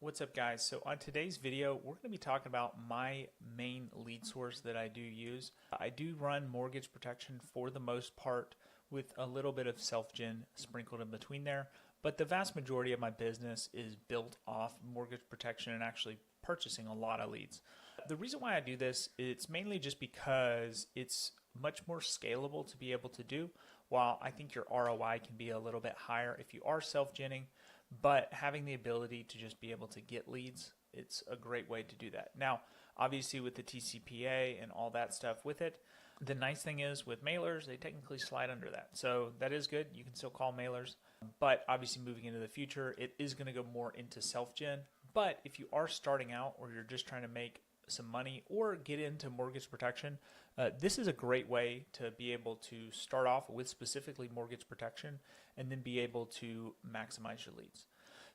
What's up, guys? So on today's video, we're going to be talking about my main lead source that I do use. I do run mortgage protection for the most part with a little bit of self-gen sprinkled in between there, but the vast majority of my business is built off mortgage protection and actually purchasing a lot of leads. The reason why I do this, it's mainly just because it's much more scalable to be able to do, while I think your ROI can be a little bit higher if you are self-genning. But having the ability to just be able to get leads, it's a great way to do that. Now, obviously with the TCPA and all that stuff with it, the nice thing is with mailers, they technically slide under that. So that is good. You can still call mailers. But obviously moving into the future, it is going to go more into self-gen. But if you are starting out or you're just trying to make some money or get into mortgage protection, this is a great way to be able to start off with specifically mortgage protection and then be able to maximize your leads.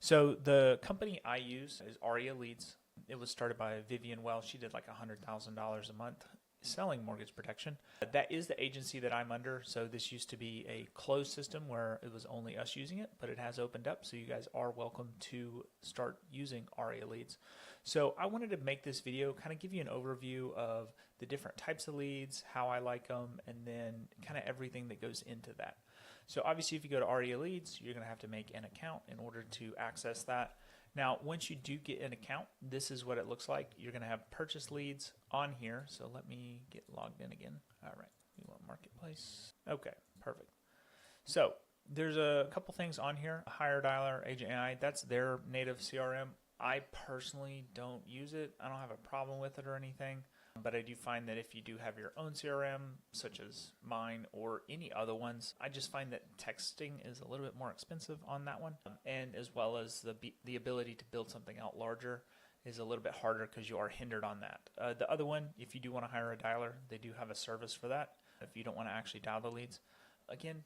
So the company I use is ARiA Leads. It was started by Vivian Wells. She did like $100,000 a month selling mortgage protection. That is the agency that I'm under. So this used to be a closed system where it was only us using it, but it has opened up. So you guys are welcome to start using ARiA Leads. So I wanted to make this video, kind of give you an overview of the different types of leads, how I like them, and then kind of everything that goes into that. So obviously if you go to ARiA Leads, you're going to have to make an account in order to access that. Now, once you do get an account, this is what it looks like. You're going to have purchase leads on here. So let me get logged in again. All right, we want Marketplace. Okay, perfect. So there's a couple things on here. Hire Dialer, Agent AI, that's their native CRM. I personally don't use it. I don't have a problem with it or anything. But I do find that if you do have your own CRM, such as mine or any other ones, I just find that texting is a little bit more expensive on that one. And as well as the ability to build something out larger is a little bit harder because you are hindered on that. The other one, if you do want to hire a dialer, they do have a service for that. If you don't want to actually dial the leads, again,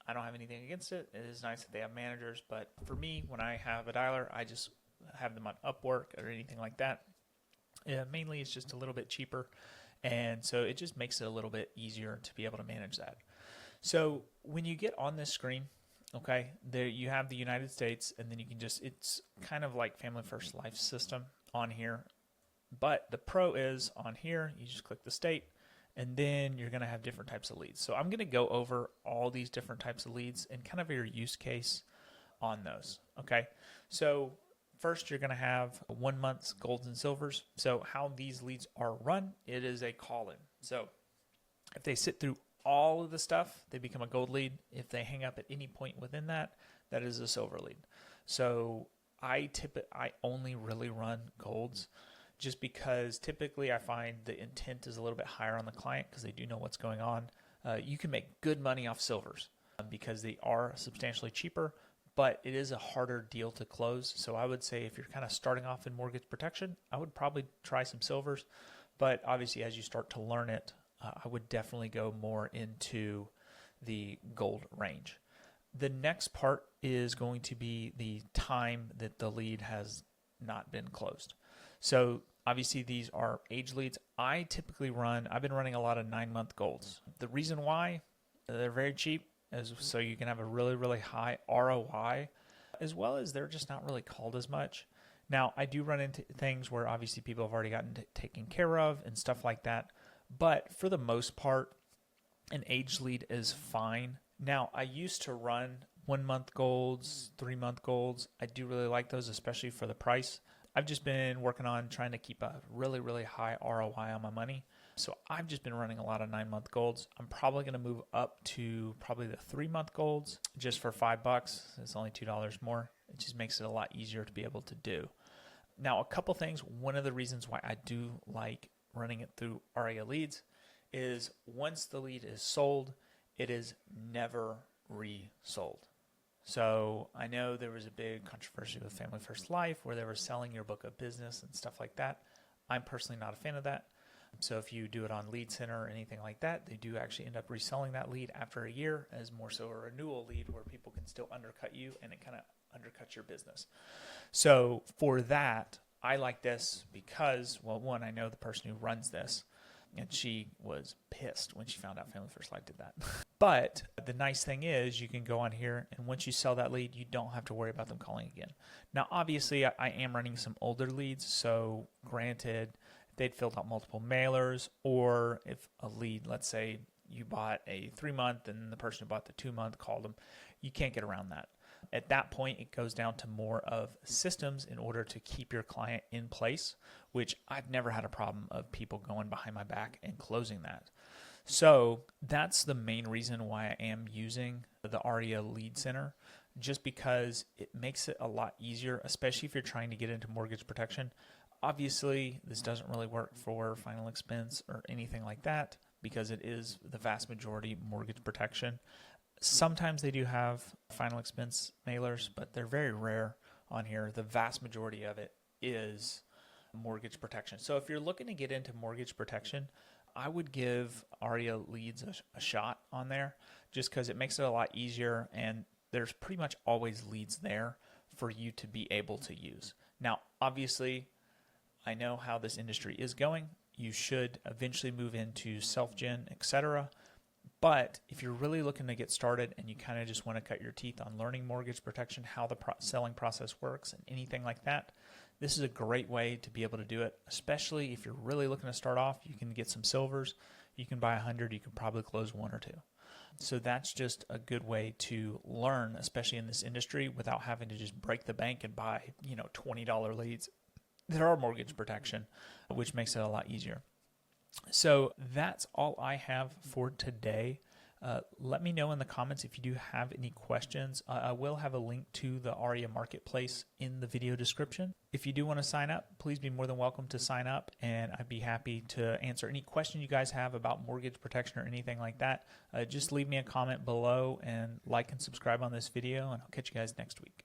I don't have anything against it. It is nice that they have managers, but for me, when I have a dialer, I just have them on Upwork or anything like that. Mainly it's just a little bit cheaper, and so it just makes it a little bit easier to be able to manage that. So when you get on this screen, okay, there you have the United States, and then you can just, it's kind of like Family First Life system on here, but the pro is on here, you just click the state, and then you're going to have different types of leads. So I'm going to go over all these different types of leads and kind of your use case on those, okay? So first, you're going to have 1 month's golds and silvers. So how these leads are run, it is a call-in. So if they sit through all of the stuff, they become a gold lead. If they hang up at any point within that, that is a silver lead. So I only really run golds just because typically I find the intent is a little bit higher on the client because they do know what's going on. You can make good money off silvers because they are substantially cheaper, but it is a harder deal to close. So I would say if you're kind of starting off in mortgage protection, I would probably try some silvers. But obviously as you start to learn it, I would definitely go more into the gold range. The next part is going to be the time that the lead has not been closed. So obviously these are age leads. I've been running a lot of 9-month golds. The reason why, they're very cheap. So you can have a really, really high ROI, as well as they're just not really called as much. Now, I do run into things where obviously people have already gotten taken care of and stuff like that. But for the most part, an age lead is fine. Now, I used to run 1-month golds, 3-month golds. I do really like those, especially for the price. I've just been working on trying to keep a really, really high ROI on my money. So I've just been running a lot of 9-month golds. I'm probably going to move up to probably the 3-month golds just for $5. It's only $2 more. It just makes it a lot easier to be able to do. Now, a couple things. One of the reasons why I do like running it through ARiA Leads is once the lead is sold, it is never resold. So I know there was a big controversy with Family First Life where they were selling your book of business and stuff like that. I'm personally not a fan of that. So if you do it on Lead Center or anything like that, they do actually end up reselling that lead after a year as more so a renewal lead where people can still undercut you and it kind of undercuts your business. So for that, I like this because, well, one, I know the person who runs this and she was pissed when she found out Family First Life did that. But the nice thing is you can go on here, and once you sell that lead, you don't have to worry about them calling again. Now, obviously, I am running some older leads, so granted, if they'd filled out multiple mailers, or if a lead, let's say you bought a 3-month and the person who bought the 2-month called them, you can't get around that. At that point, it goes down to more of systems in order to keep your client in place, which I've never had a problem of people going behind my back and closing that. So that's the main reason why I am using the ARiA Lead Center, just because it makes it a lot easier, especially if you're trying to get into mortgage protection. Obviously, this doesn't really work for final expense or anything like that because it is the vast majority mortgage protection. Sometimes they do have final expense mailers, but they're very rare on here. The vast majority of it is mortgage protection. So if you're looking to get into mortgage protection, I would give ARiA Leads a shot on there just because it makes it a lot easier, and there's pretty much always leads there for you to be able to use. Now, obviously, I know how this industry is going. You should eventually move into self-gen, etc. But if you're really looking to get started and you kind of just want to cut your teeth on learning mortgage protection, how the selling process works and anything like that, this is a great way to be able to do it, especially if you're really looking to start off. You can get some silvers. You can buy 100. You can probably close 1 or 2. So that's just a good way to learn, especially in this industry, without having to just break the bank and buy, $20 leads. There are mortgage protection, which makes it a lot easier. So that's all I have for today. Let me know in the comments if you do have any questions. I will have a link to the ARiA Marketplace in the video description. If you do want to sign up, please be more than welcome to sign up, and I'd be happy to answer any question you guys have about mortgage protection or anything like that. Just leave me a comment below and like and subscribe on this video, and I'll catch you guys next week.